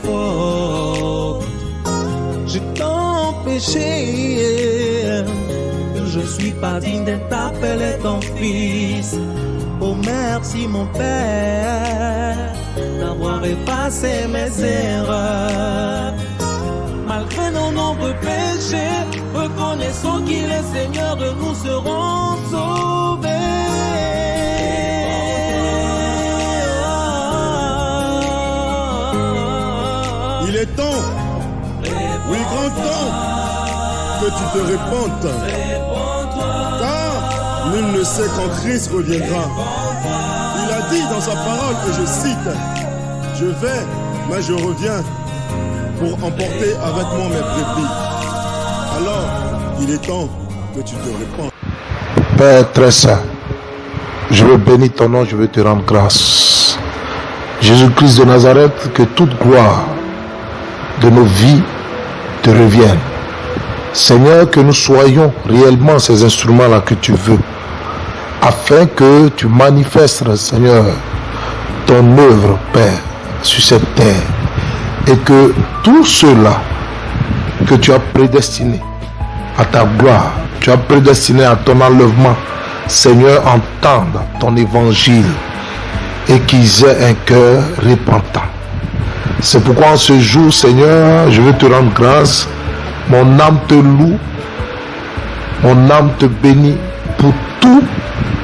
faute. J'ai tant péché, je suis pas digne d'être appelé ton fils. Oh merci mon Père, d'avoir effacé mes erreurs. Malgré nos nombreux péchés, reconnaissons qu'il est Seigneur, de nous serons sauvés. Il est temps, oui, grand temps, que tu te répandes. Car nul ne sait quand Christ reviendra. Il a dit dans sa parole, et je cite, « Je vais, mais je reviens pour emporter avec moi mes brebis. » Alors, il est temps que tu te répandes. Père très saint, je veux bénir ton nom, je veux te rendre grâce. Jésus-Christ de Nazareth, que toute gloire de nos vies te revienne. Seigneur, que nous soyons réellement ces instruments-là que tu veux, afin que tu manifestes, Seigneur, ton œuvre, Père, sur cette terre, et que tous ceux-là que tu as prédestinés à ta gloire, tu as prédestiné à ton enlèvement, Seigneur, entendent ton évangile et qu'ils aient un cœur repentant. C'est pourquoi en ce jour, Seigneur, je veux te rendre grâce. Mon âme te loue, mon âme te bénit pour toutes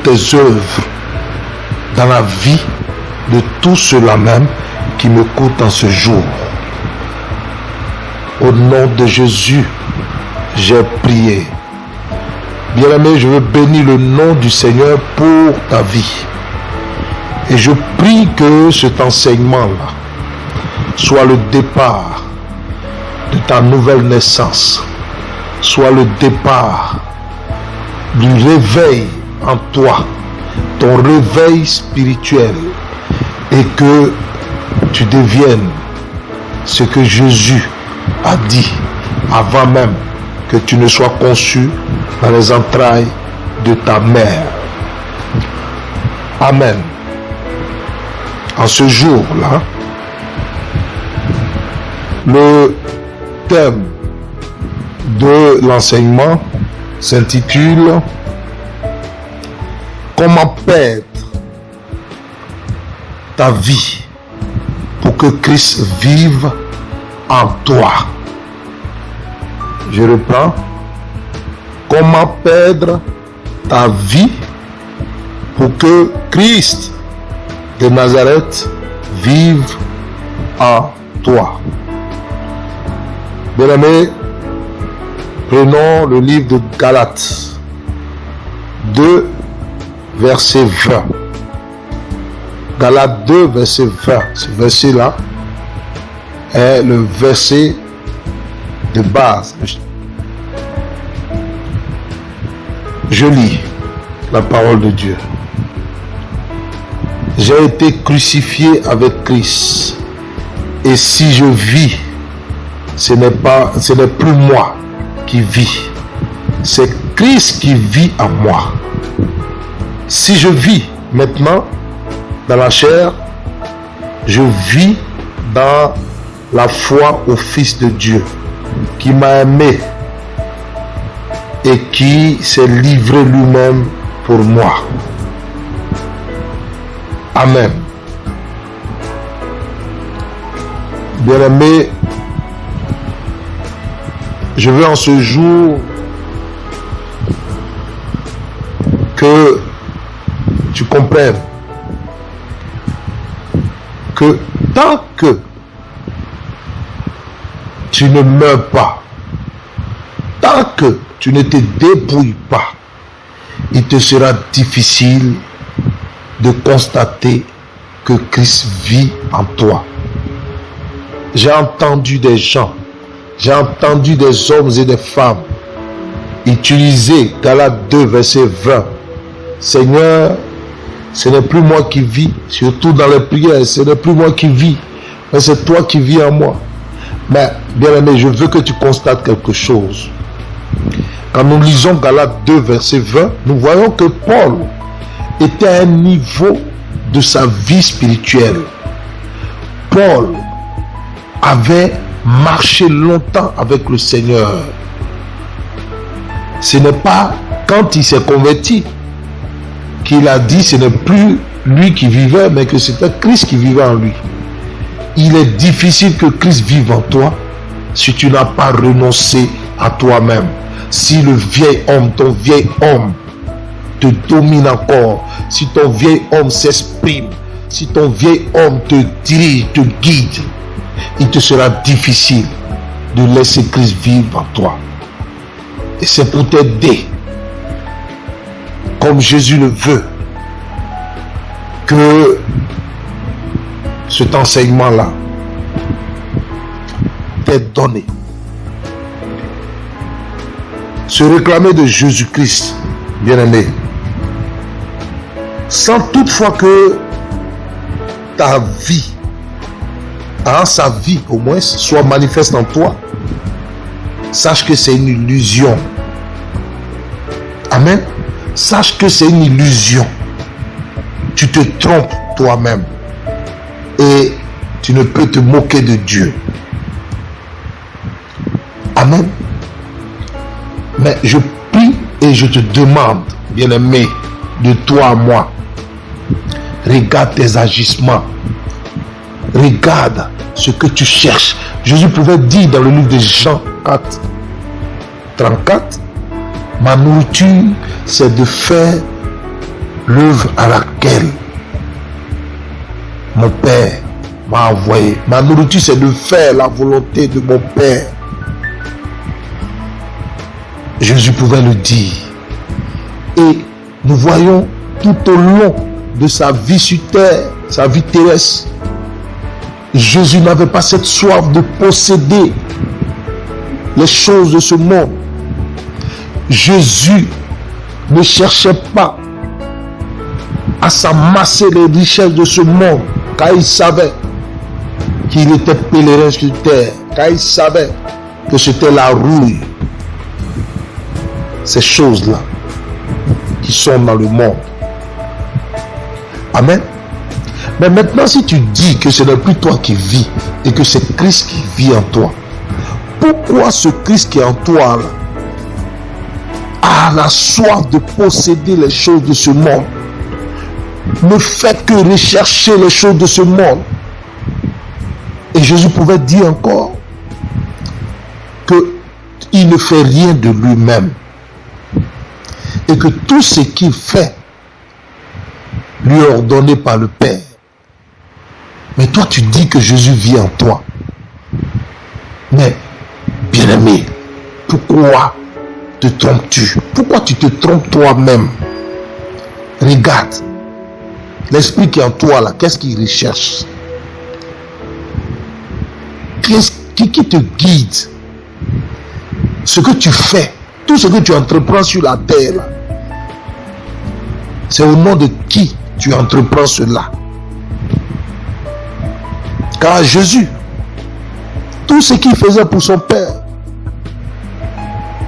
tes œuvres dans la vie de tous ceux-là même qui m'écoutent en ce jour. Au nom de Jésus, j'ai prié. Bien-aimé, je veux bénir le nom du Seigneur pour ta vie. Et je prie que cet enseignement-là soit le départ de ta nouvelle naissance, soit le départ du réveil en toi, ton réveil spirituel, et que tu deviennes ce que Jésus a dit avant même que tu ne sois conçu dans les entrailles de ta mère. Amen. En ce jour-là, le thème de l'enseignement s'intitule « Comment perdre ta vie pour que Christ vive en toi ?» Je reprends. « Comment perdre ta vie pour que Christ de Nazareth vive en toi ?» Bien-aimés, prenons le livre de Galates 2, verset 20. Galates 2, verset 20. Ce verset-là est le verset de base. Je lis la parole de Dieu. J'ai été crucifié avec Christ, et si je vis, ce n'est plus moi qui vis, c'est Christ qui vit en moi. Si je vis maintenant dans la chair, je vis dans la foi au Fils de Dieu qui m'a aimé et qui s'est livré lui-même pour moi. Amen. Bien-aimé, je veux en ce jour que tu comprennes que tant que tu ne meurs pas, tant que tu ne te débrouilles pas, il te sera difficile de constater que Christ vit en toi. J'ai entendu des gens, j'ai entendu des hommes et des femmes utiliser Galates 2, verset 20. Seigneur, ce n'est plus moi qui vis, surtout dans les prières, ce n'est plus moi qui vis, mais c'est toi qui vis en moi. Mais bien aimé, je veux que tu constates quelque chose. Quand nous lisons Galates 2, verset 20, nous voyons que Paul était à un niveau de sa vie spirituelle. Paul avait marché longtemps avec le Seigneur. Ce n'est pas quand il s'est converti qu'il a dit ce n'est plus lui qui vivait, mais que c'était Christ qui vivait en lui. Il est difficile que Christ vive en toi si tu n'as pas renoncé à toi-même. Si le vieil homme, ton vieil homme te domine encore, si ton vieil homme s'exprime, si ton vieil homme te dirige, te guide, il te sera difficile de laisser Christ vivre en toi. Et c'est pour t'aider, comme Jésus le veut, que cet enseignement-là t'est donné. Se réclamer de Jésus-Christ, bien-aimé, sans toutefois que ta vie, sa vie au moins, soit manifeste en toi, sache que c'est une illusion. Amen. Sache que c'est une illusion. Tu te trompes toi-même. Et tu ne peux te moquer de Dieu. Amen. Mais je prie et je te demande, bien-aimé, de toi à moi, regarde tes agissements. Regarde ce que tu cherches. Jésus pouvait dire dans le livre de Jean 4, 34, ma nourriture, c'est de faire l'œuvre à laquelle mon Père m'a envoyé. Ma nourriture, c'est de faire la volonté de mon Père. Jésus pouvait le dire. Et nous voyons tout au long de sa vie sur terre, sa vie terrestre, Jésus n'avait pas cette soif de posséder les choses de ce monde. Jésus ne cherchait pas à s'amasser les richesses de ce monde, car il savait qu'il était pèlerin sur terre, car il savait que c'était la rouille. Ces choses-là qui sont dans le monde. Amen. Mais maintenant, si tu dis que ce n'est plus toi qui vis et que c'est Christ qui vit en toi, pourquoi ce Christ qui est en toi là, a la soif de posséder les choses de ce monde, ne fait que rechercher les choses de ce monde? Et Jésus pouvait dire encore qu'il ne fait rien de lui-même et que tout ce qu'il fait lui est ordonné par le Père. Mais toi, tu dis que Jésus vit en toi. Mais, bien-aimé, pourquoi te trompes-tu? Pourquoi tu te trompes toi-même? Regarde, l'esprit qui est en toi, là, qu'est-ce qu'il recherche? Qui te guide? Ce que tu fais, tout ce que tu entreprends sur la terre, là, c'est au nom de qui tu entreprends cela? Car Jésus, tout ce qu'il faisait pour son Père,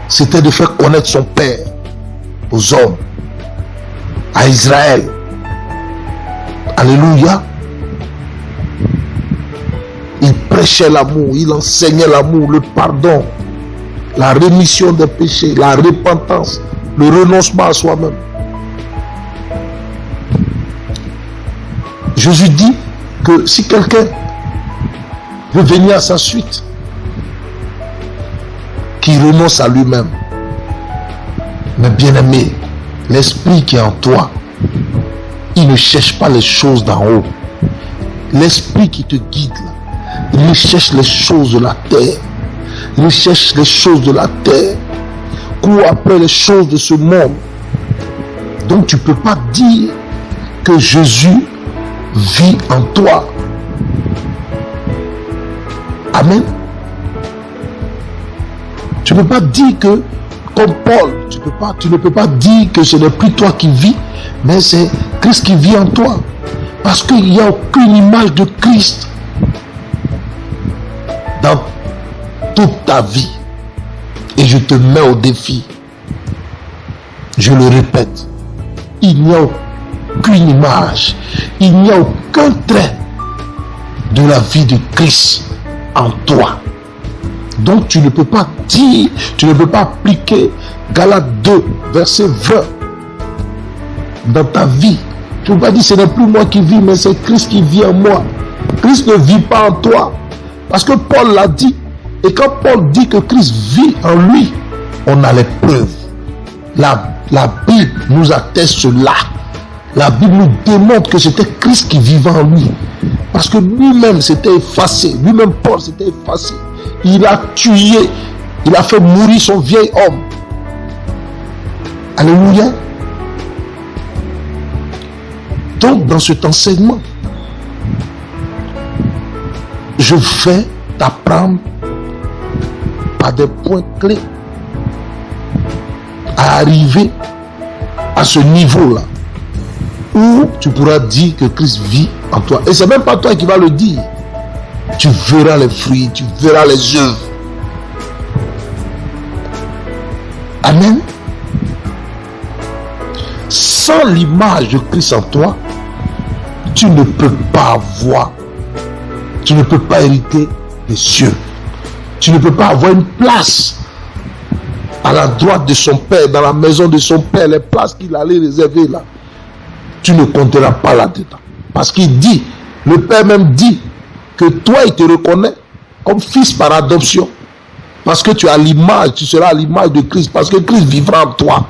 c'était de faire connaître son Père aux hommes, à Israël. Alléluia. Il prêchait l'amour, il enseignait l'amour, le pardon, la rémission des péchés, la repentance, le renoncement à soi-même. Jésus dit que si quelqu'un veut venir à sa suite, qu'il renonce à lui-même. Mais bien-aimé, l'esprit qui est en toi, il ne cherche pas les choses d'en haut. L'esprit qui te guide là, il cherche les choses de la terre. Il cherche les choses de la terre. Cours après les choses de ce monde. Donc tu ne peux pas dire que Jésus vit en toi. Amen. Tu ne peux pas dire que, comme Paul, tu ne peux pas dire que ce n'est plus toi qui vis, mais c'est Christ qui vit en toi. Parce qu'il n'y a aucune image de Christ dans toute ta vie. Et je te mets au défi. Je le répète. Il n'y a aucune image. Il n'y a aucun trait de la vie de Christ en toi. Donc tu ne peux pas dire, tu ne peux pas appliquer Galates 2, verset 20 dans ta vie. Tu ne peux pas dire ce n'est plus moi qui vis, mais c'est Christ qui vit en moi. Christ ne vit pas en toi. Parce que Paul l'a dit. Et quand Paul dit que Christ vit en lui, on a les preuves. La Bible nous atteste cela. La Bible nous démontre que c'était Christ qui vivait en lui. Parce que lui-même s'était effacé. Lui-même Paul s'était effacé. Il a tué. Il a fait mourir son vieil homme. Alléluia. Donc dans cet enseignement, je vais t'apprendre par des points clés à arriver à ce niveau-là où tu pourras dire que Christ vit en toi. Et c'est même pas toi qui vas le dire. Tu verras les fruits, tu verras les œuvres. Amen. Sans l'image de Christ en toi, tu ne peux pas avoir, tu ne peux pas hériter des cieux. Tu ne peux pas avoir une place à la droite de son Père, dans la maison de son Père, les places qu'il allait réserver là. Tu ne compteras pas là-dedans. Parce qu'il dit, le Père même dit, que toi, il te reconnaît comme fils par adoption. Parce que tu as l'image, tu seras à l'image de Christ. Parce que Christ vivra en toi.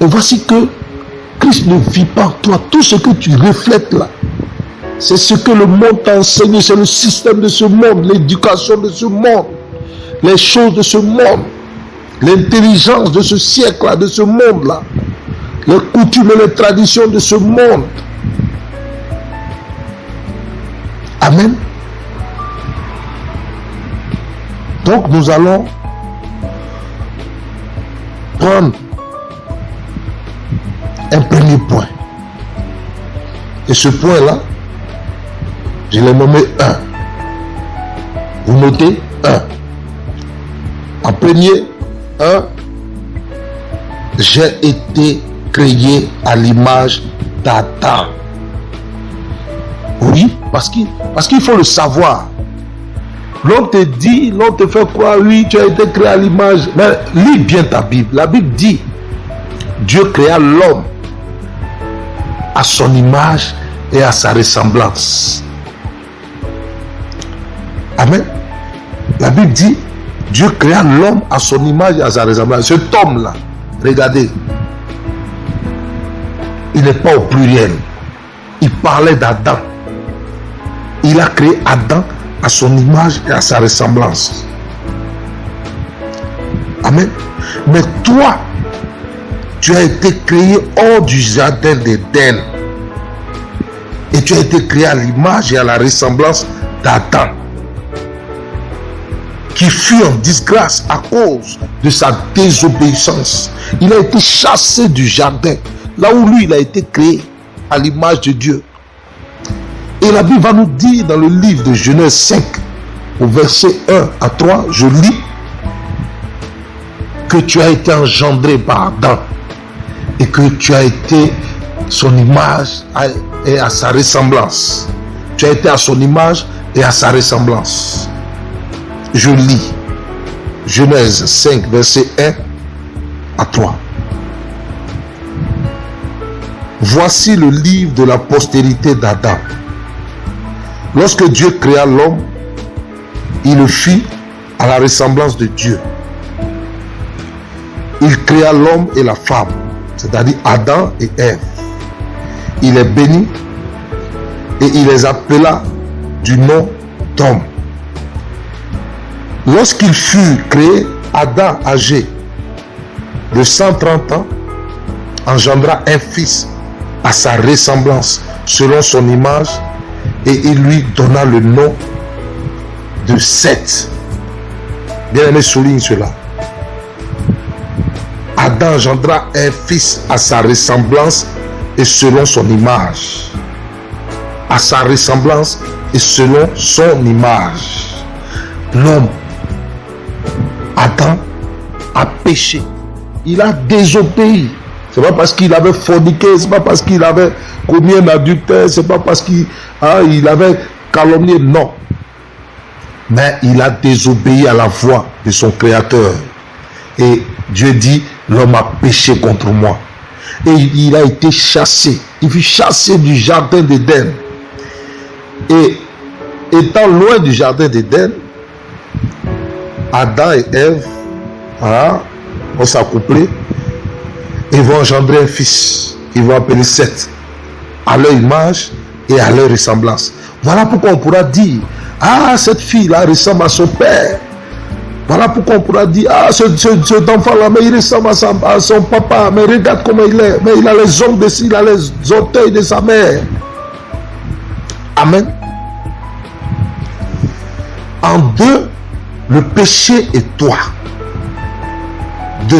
Et voici que Christ ne vit pas en toi. Tout ce que tu reflètes là, c'est ce que le monde t'a enseigné. C'est le système de ce monde, l'éducation de ce monde, les choses de ce monde, l'intelligence de ce siècle-là, de ce monde-là, les coutumes et les traditions de ce monde. Amen. Donc nous allons prendre un premier point. Et ce point-là, je l'ai nommé 1. Vous notez 1. En premier, 1. J'ai été créé à l'image d'Adam. Oui, parce qu'il faut le savoir. L'on te dit, l'on te fait croire, oui, tu as été créé à l'image. Mais lis bien ta Bible. La Bible dit, Dieu créa l'homme à son image et à sa ressemblance. Amen. La Bible dit, Dieu créa l'homme à son image et à sa ressemblance. Cet homme-là, regardez, il n'est pas au pluriel. Il parlait d'Adam. Il a créé Adam à son image et à sa ressemblance. Amen. Mais toi, tu as été créé hors du jardin d'Éden. Et tu as été créé à l'image et à la ressemblance d'Adam, qui fut en disgrâce à cause de sa désobéissance. Il a été chassé du jardin, là où lui, il a été créé à l'image de Dieu. Et la Bible va nous dire dans le livre de Genèse 5, au verset 1 à 3, je lis, que tu as été engendré par Adam et que tu as été son image et à sa ressemblance. Tu as été à son image et à sa ressemblance. Je lis Genèse 5, verset 1 à 3. Voici le livre de la postérité d'Adam. Lorsque Dieu créa l'homme, il le fit à la ressemblance de Dieu. Il créa l'homme et la femme, c'est-à-dire Adam et Ève. Il les bénit et il les appela du nom d'homme. Lorsqu'il fut créé, Adam, âgé de 130 ans, engendra un fils à sa ressemblance, selon son image, et il lui donna le nom de Seth. Bien-aimé, souligne cela. Adam engendra un fils à sa ressemblance et selon son image. À sa ressemblance et selon son image. L'homme, Adam, a péché. Il a désobéi. C'est pas parce qu'il avait forniqué, c'est pas parce qu'il avait commis un adultère, c'est pas parce qu'il avait calomnié, non. Mais il a désobéi à la voix de son Créateur. Et Dieu dit, l'homme a péché contre moi. Et il a été chassé. Il fut chassé du jardin d'Éden. Et étant loin du jardin d'Éden, Adam et Ève vont s'accoupler et vont engendrer un fils. Ils vont appeler Seth, à leur image et à leur ressemblance. Voilà pourquoi on pourra dire, cette fille-là ressemble à son père. Voilà pourquoi on pourra dire, cet enfant-là, mais il ressemble à son papa, mais regarde comment il est, mais il a les ongles de il a les orteils de sa mère. Amen. En 2, le péché et toi. 2,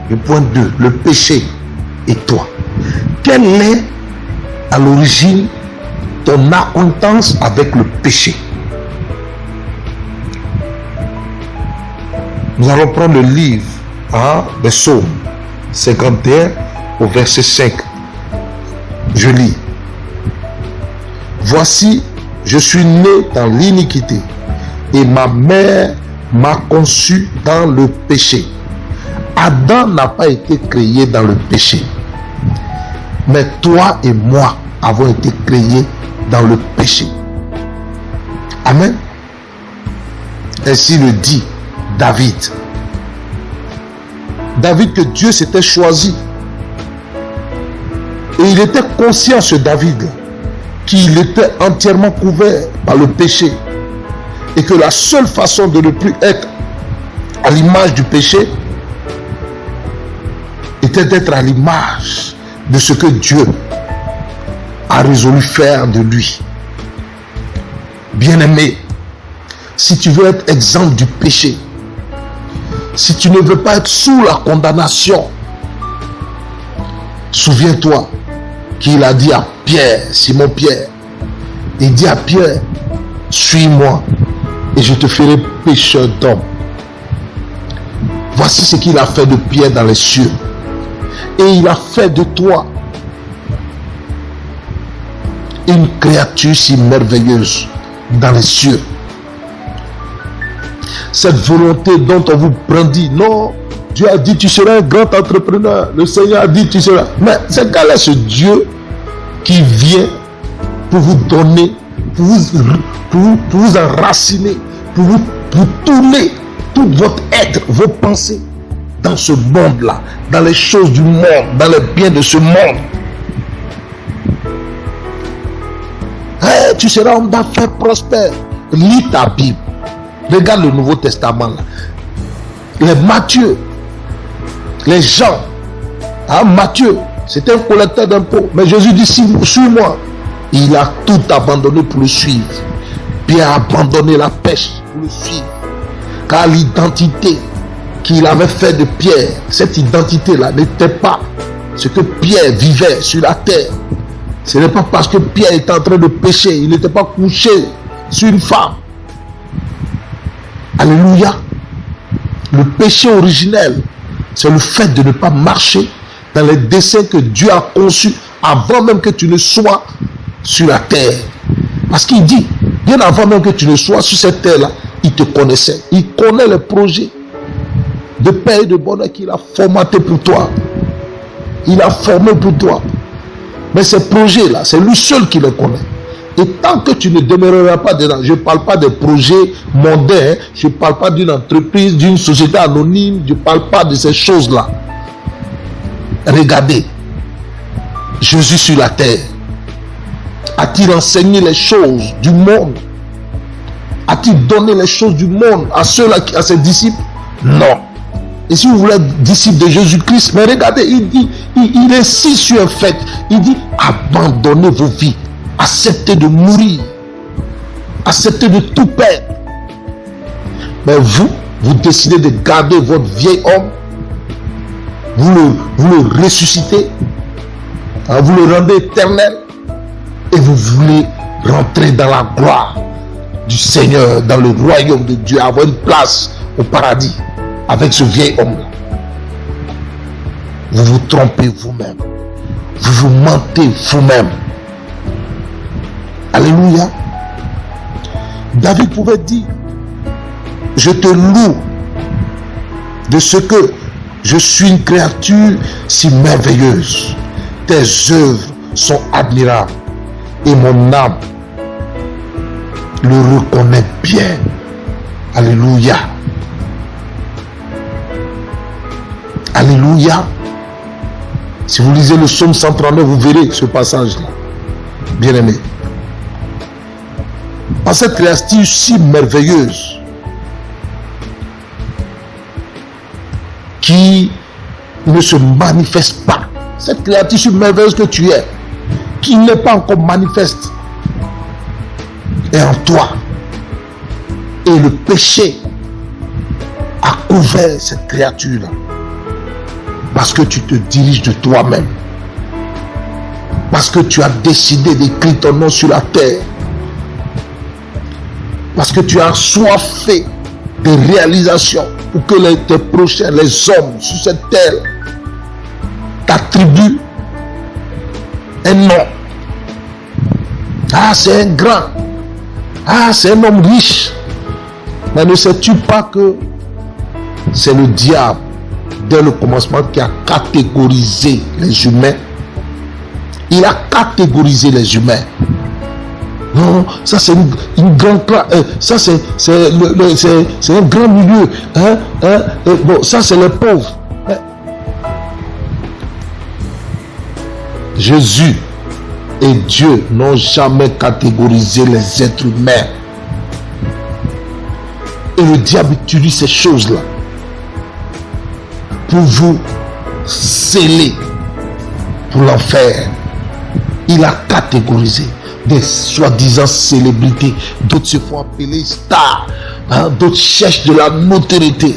le point 2, le péché et toi. Quelle est à l'origine ton acquaintance avec le péché? Nous allons prendre le livre des Psaumes 51 au verset 5. Je lis. Voici, je suis né dans l'iniquité et ma mère m'a conçu dans le péché. Adam n'a pas été créé dans le péché. Mais toi et moi avons été créés dans le péché. Amen. Ainsi le dit David. David que Dieu s'était choisi. Et il était conscient, ce David, qu'il était entièrement couvert par le péché. Et que la seule façon de ne plus être à l'image du péché était d'être à l'image de ce que Dieu a résolu faire de lui. Bien-aimé, si tu veux être exempt du péché, si tu ne veux pas être sous la condamnation, souviens-toi qu'il a dit à Pierre, Simon Pierre, il dit à Pierre, suis-moi et je te ferai pécheur d'hommes. Voici ce qu'il a fait de Pierre dans les cieux. Et il a fait de toi une créature si merveilleuse dans les cieux. Cette volonté dont on vous brandit, non, Dieu a dit tu seras un grand entrepreneur, le Seigneur a dit tu seras, mais c'est quel est ce Dieu qui vient pour vous donner, pour vous enraciner, pour tourner tout votre être, vos pensées dans ce monde-là, dans les choses du monde, dans les biens de ce monde. Hey, tu seras homme d'affaires prospère. Lis ta Bible. Regarde le Nouveau Testament là. Les Matthieu, les Jean. Matthieu, c'était un collecteur d'impôts. Mais Jésus dit, suis-moi. Il a tout abandonné pour le suivre. Pierre a abandonné la pêche pour le suivre. Car l'identité qu'il avait fait de Pierre, cette identité-là n'était pas ce que Pierre vivait sur la terre. Ce n'est pas parce que Pierre était en train de pécher, il n'était pas couché sur une femme. Alléluia. Le péché originel, c'est le fait de ne pas marcher dans les desseins que Dieu a conçus avant même que tu ne sois sur la terre. Parce qu'il dit, bien avant même que tu ne sois sur cette terre-là, il te connaissait. Il connaît les projets de paix et de bonheur qu'il a formaté pour toi. Il a formé pour toi. Mais ces projets-là, c'est lui seul qui les connaît. Et tant que tu ne demeureras pas dedans, je ne parle pas des projets mondains, je ne parle pas d'une entreprise, d'une société anonyme, je ne parle pas de ces choses-là. Regardez, Jésus sur la terre, a-t-il enseigné les choses du monde? A-t-il donné les choses du monde à ceux-là, à ses disciples? Non. Et si vous voulez être disciple de Jésus-Christ, mais regardez, il dit, il insiste sur un fait. Il dit, abandonnez vos vies. Acceptez de mourir. Acceptez de tout perdre. Mais vous décidez de garder votre vieil homme. Vous le ressuscitez. Vous le rendez éternel. Et vous voulez rentrer dans la gloire du Seigneur, dans le royaume de Dieu, avoir une place au paradis avec ce vieil homme-là. Vous vous trompez vous-même. Vous vous mentez vous-même. Alléluia. David pouvait dire, je te loue de ce que je suis une créature si merveilleuse. Tes œuvres sont admirables et mon âme le reconnaît bien. Alléluia. Alléluia. Si vous lisez le psaume 139, vous verrez ce passage-là. Bien-aimé. Par cette créature si merveilleuse qui ne se manifeste pas. Cette créature si merveilleuse que tu es, qui n'est pas encore manifeste, est en toi. Et le péché a couvert cette créature-là. Parce que tu te diriges de toi-même. Parce que tu as décidé d'écrire ton nom sur la terre. Parce que tu as soifé de réalisations pour que tes prochains, les hommes sur cette terre, t'attribuent un nom. Ah, c'est un grand. Ah, c'est un homme riche. Mais ne sais-tu pas que c'est le diable, dès le commencement, qui a catégorisé les humains? Il a catégorisé les humains. Non, ça c'est une grande classe. Ça c'est un grand milieu. Bon, ça c'est les pauvres. Jésus et Dieu n'ont jamais catégorisé les êtres humains. Et le diable utilise ces choses-là pour vous sceller pour l'enfer. Il a catégorisé des soi-disant célébrités. D'autres se font appeler stars. D'autres cherchent de la notoriété.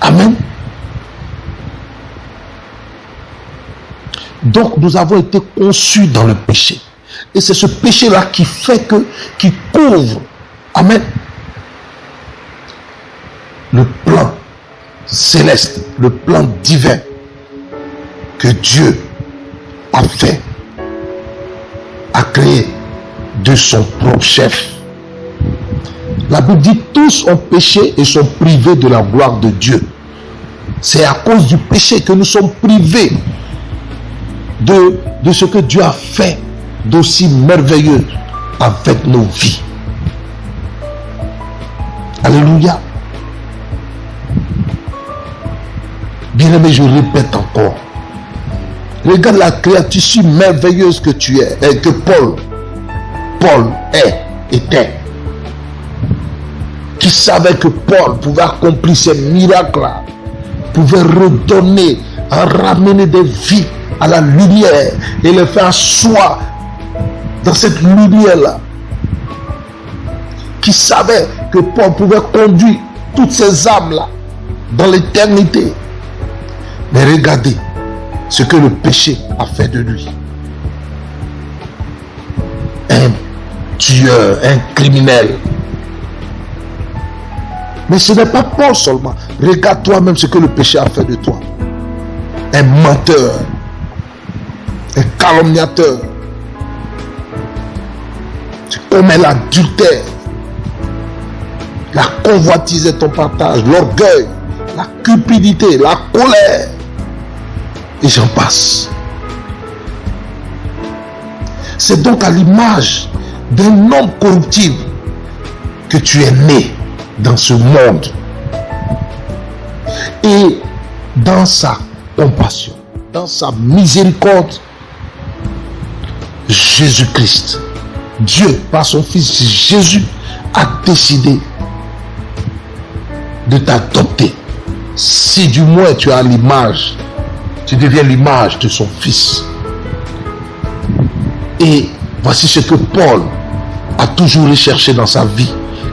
Amen. Donc nous avons été conçus dans le péché. Et c'est ce péché-là qui fait qui couvre. Amen. Le plan céleste, le plan divin que Dieu a fait, a créé de son propre chef. La Bible dit tous ont péché et sont privés de la gloire de Dieu. C'est à cause du péché que nous sommes privés de ce que Dieu a fait d'aussi merveilleux avec nos vies. Alléluia. Bien-aimé, je répète encore. Regarde la créature si merveilleuse que tu es, et que Paul était. Qui savait que Paul pouvait accomplir ces miracles-là, pouvait redonner, ramener des vies à la lumière et les faire asseoir dans cette lumière-là. Qui savait que Paul pouvait conduire toutes ces âmes-là dans l'éternité. Mais regardez ce que le péché a fait de lui. Un tueur, un criminel. Mais ce n'est pas Paul seulement. Regarde toi-même ce que le péché a fait de toi. Un menteur, un calomniateur. Tu commets l'adultère. La convoitise est ton partage, l'orgueil, la cupidité, la colère. Et j'en passe. C'est donc à l'image d'un homme corruptible que tu es né dans ce monde. Et dans sa compassion, dans sa miséricorde, Jésus-Christ, Dieu, par son Fils Jésus, a décidé de t'adopter. Si du moins tu as l'image, tu deviens l'image de son Fils. Et voici ce que Paul a toujours recherché dans sa vie.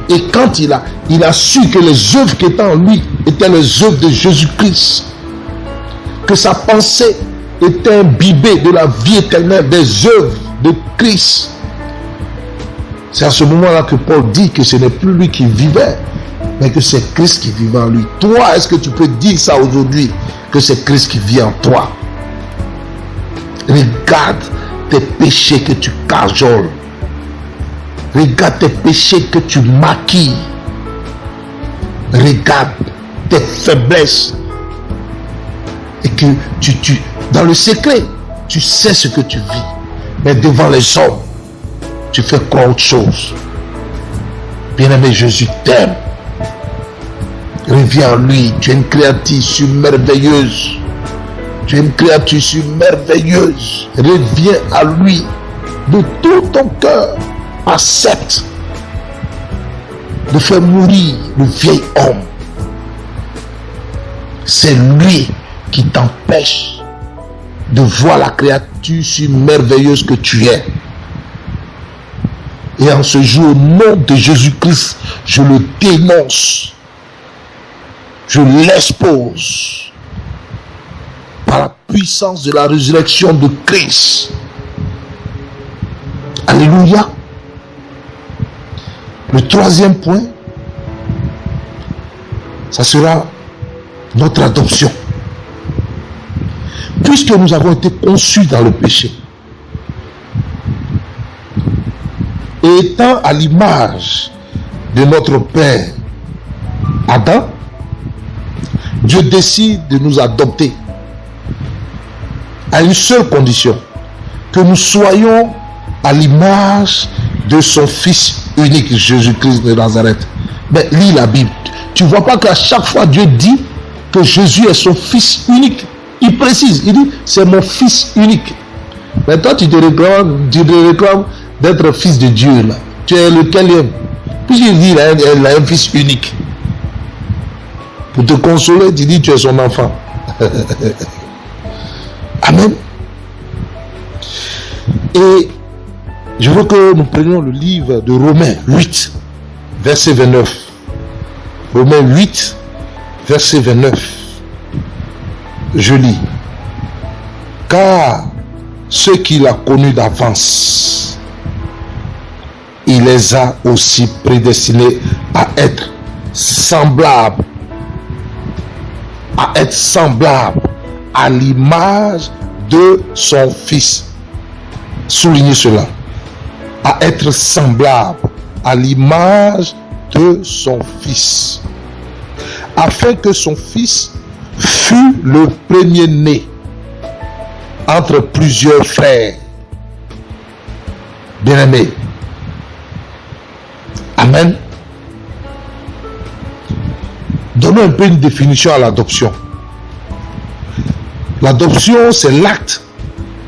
Et quand il a su que les œuvres qui étaient en lui étaient les œuvres de Jésus-Christ, que sa pensée était imbibée de la vie éternelle, des œuvres de Christ, c'est à ce moment-là que Paul dit que ce n'est plus lui qui vivait, mais que c'est Christ qui vivait en lui. Toi, est-ce que tu peux dire ça aujourd'hui, que c'est Christ qui vit en toi? Regarde tes péchés que tu cajoles. Regarde tes péchés que tu maquilles. regarde tes faiblesses et que tu dans le secret, tu sais ce que tu vis. Mais devant les hommes, tu fais croire autre chose. Bien-aimé, Jésus t'aime. Reviens en lui. Tu es une créature merveilleuse. Tu es une créature merveilleuse. Reviens à lui de tout ton cœur. Accepte de faire mourir le vieil homme. C'est lui qui t'empêche de voir la créature merveilleuse que tu es. Et en ce jour, au nom de Jésus-Christ, je le dénonce. Je l'expose par la puissance de la résurrection de Christ. Alléluia. Le troisième point, ça sera notre adoption. Puisque nous avons été conçus dans le péché, et étant à l'image de notre père Adam, Dieu décide de nous adopter à une seule condition, que nous soyons à l'image de son Fils unique, Jésus-Christ de Nazareth. Mais lis la Bible. Tu ne vois pas qu'à chaque fois Dieu dit que Jésus est son Fils unique. Il précise, il dit, c'est mon Fils unique. Mais toi, tu te réclames d'être fils de Dieu. Là. Tu es lequel? Puisqu'il dit, il a un Fils unique. Pour te consoler, tu dis, tu es son enfant. Amen. Et je veux que nous prenions le livre de Romains 8, verset 29. Romains 8, verset 29. Je lis. Car ceux qu'il a connus d'avance, il les a aussi prédestinés à être semblables, à l'image de son Fils. Soulignez cela. À être semblable à l'image de son Fils, afin que son Fils fût le premier-né entre plusieurs frères. Bien-aimés. Amen. Donnons un peu une définition à l'adoption. L'adoption, c'est l'acte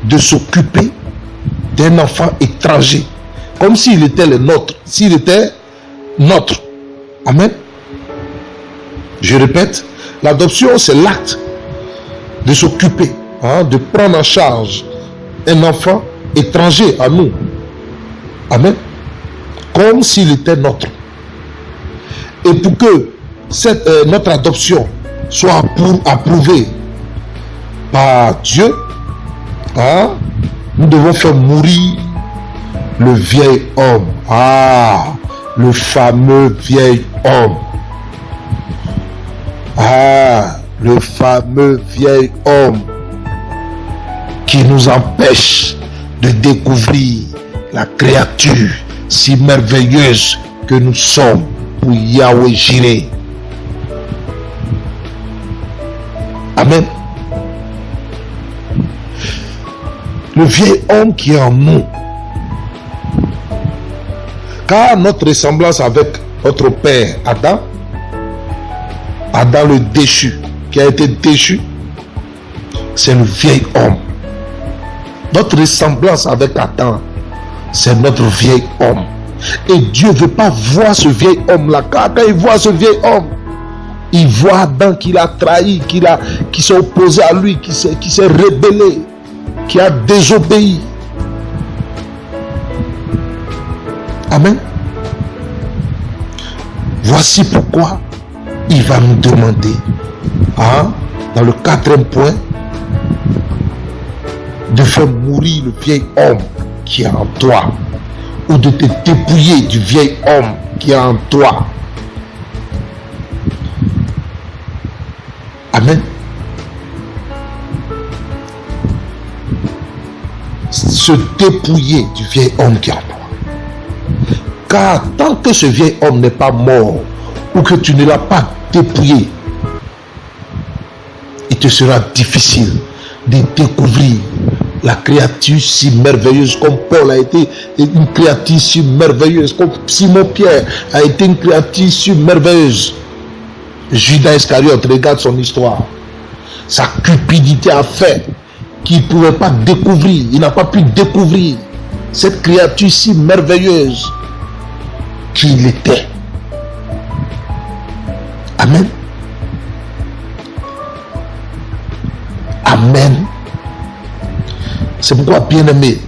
de s'occuper d'un enfant étranger, comme s'il était le nôtre, s'il était notre. Amen. Je répète, l'adoption, c'est l'acte de s'occuper, de prendre en charge un enfant étranger à nous. Amen. Comme s'il était notre. Et pour que notre adoption soit approuvée par Dieu, nous devons faire mourir le vieil homme. Le fameux vieil homme. Le fameux vieil homme qui nous empêche de découvrir la créature si merveilleuse que nous sommes pour Yahweh Jireh. Amen. Le vieil homme qui est en nous. Car notre ressemblance avec notre père Adam, Adam le déchu, qui a été déchu, c'est le vieil homme. Notre ressemblance avec Adam, c'est notre vieil homme. Et Dieu ne veut pas voir ce vieil homme-là. Quand il voit ce vieil homme, il voit Adam qui l'a trahi, qui s'est opposé à lui, qui s'est rébellé, qui a désobéi. Amen. Voici pourquoi il va nous demander, dans le 4e point, de faire mourir le vieil homme qui est en toi, ou de te dépouiller du vieil homme qui est en toi. Amen. Se dépouiller du vieil homme qui est en toi. Car tant que ce vieil homme n'est pas mort ou que tu ne l'as pas dépouillé, il te sera difficile de découvrir la créature si merveilleuse comme Paul a été une créature si merveilleuse, comme Simon-Pierre a été une créature si merveilleuse. Judas Iscariote, regarde son histoire. Sa cupidité a fait qu'il ne pouvait pas découvrir, il n'a pas pu découvrir cette créature si merveilleuse qu'il était. Amen. Amen. C'est pourquoi, bien-aimé,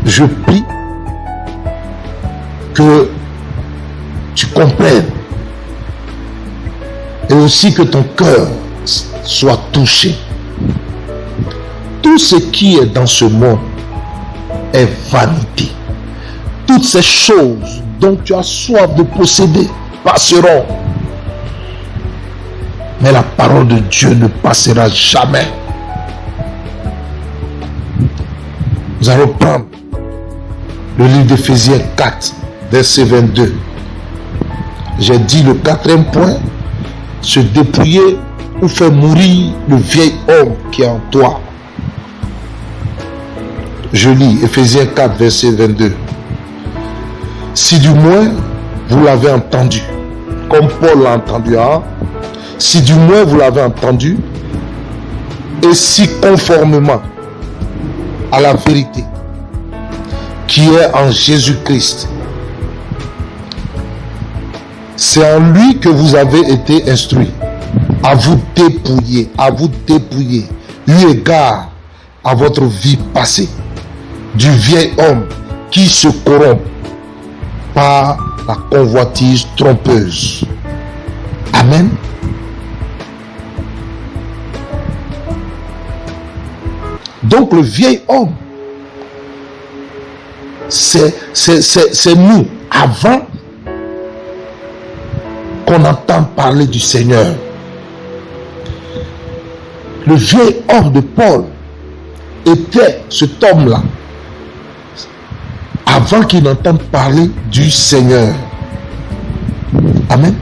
je prie que tu comprennes et aussi que ton cœur soit touché. Tout ce qui est dans ce monde est vanité. Toutes ces choses dont tu as soif de posséder passeront. Mais la parole de Dieu ne passera jamais. Nous allons prendre le livre d'Éphésiens 4, verset 22. J'ai dit le quatrième point, se dépouiller ou faire mourir le vieil homme qui est en toi. Je lis Éphésiens 4, verset 22. Si du moins vous l'avez entendu, comme Paul l'a entendu, si du moins vous l'avez entendu, et si conformément à la vérité qui est en Jésus-Christ, c'est en lui que vous avez été instruits à vous dépouiller, eu égard à votre vie passée, du vieil homme qui se corrompt par la convoitise trompeuse. Amen. Donc le vieil homme, c'est nous, avant qu'on entend parler du Seigneur. Le vieil homme de Paul était cet homme-là, avant qu'il n'entende parler du Seigneur. Amen.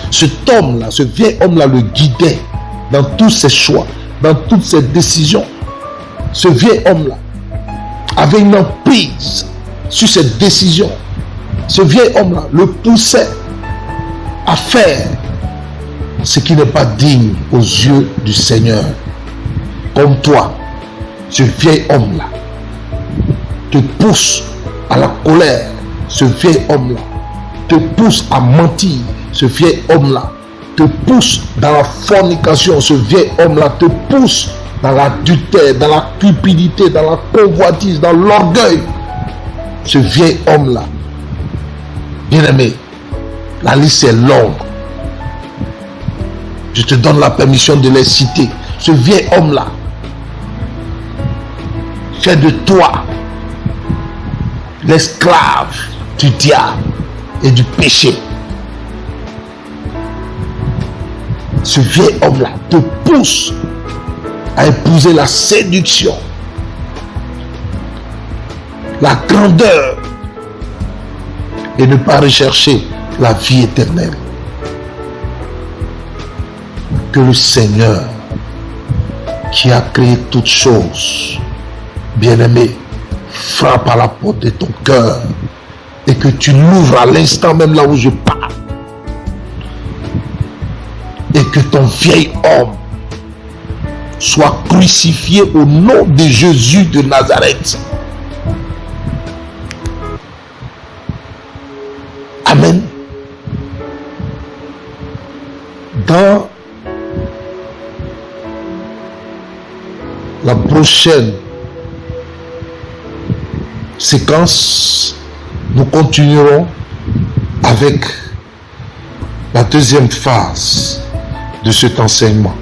Cet homme-là, ce vieil homme-là le guidait dans tous ses choix, dans toutes ses décisions. Ce vieil homme-là avait une emprise sur ses décisions. Ce vieil homme-là le poussait à faire ce qui n'est pas digne aux yeux du Seigneur. Comme toi, ce vieil homme-là te pousse à la colère. Ce vieil homme-là te pousse à mentir. Ce vieil homme-là te pousse dans la fornication. Ce vieil homme-là te pousse dans l'adultère, dans la cupidité, dans la convoitise, dans l'orgueil. Ce vieil homme-là, bien-aimé, la liste est longue. Je te donne la permission de les citer. Ce vieil homme-là fait de toi l'esclave du diable et du péché. Ce vieil homme-là te pousse à épouser la séduction, la grandeur, et ne pas rechercher la vie éternelle. Que le Seigneur, qui a créé toutes choses, bien-aimé, frappe à la porte de ton cœur et que tu l'ouvres à l'instant même là où je parle, et que ton vieil homme soit crucifié au nom de Jésus de Nazareth. Amen. Dans la prochaine séquence, nous continuerons avec la deuxième phase de cet enseignement.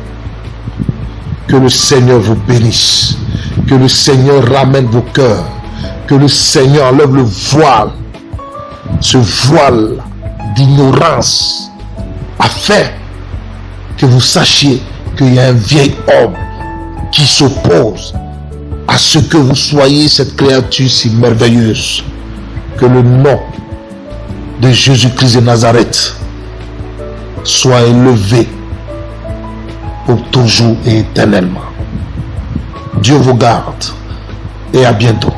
Que le Seigneur vous bénisse, que le Seigneur ramène vos cœurs, que le Seigneur enlève le voile, ce voile d'ignorance, afin que vous sachiez qu'il y a un vieil homme qui s'oppose à ce que vous soyez cette créature si merveilleuse. Que le nom de Jésus-Christ de Nazareth soit élevé pour toujours et éternellement. Dieu vous garde et à bientôt.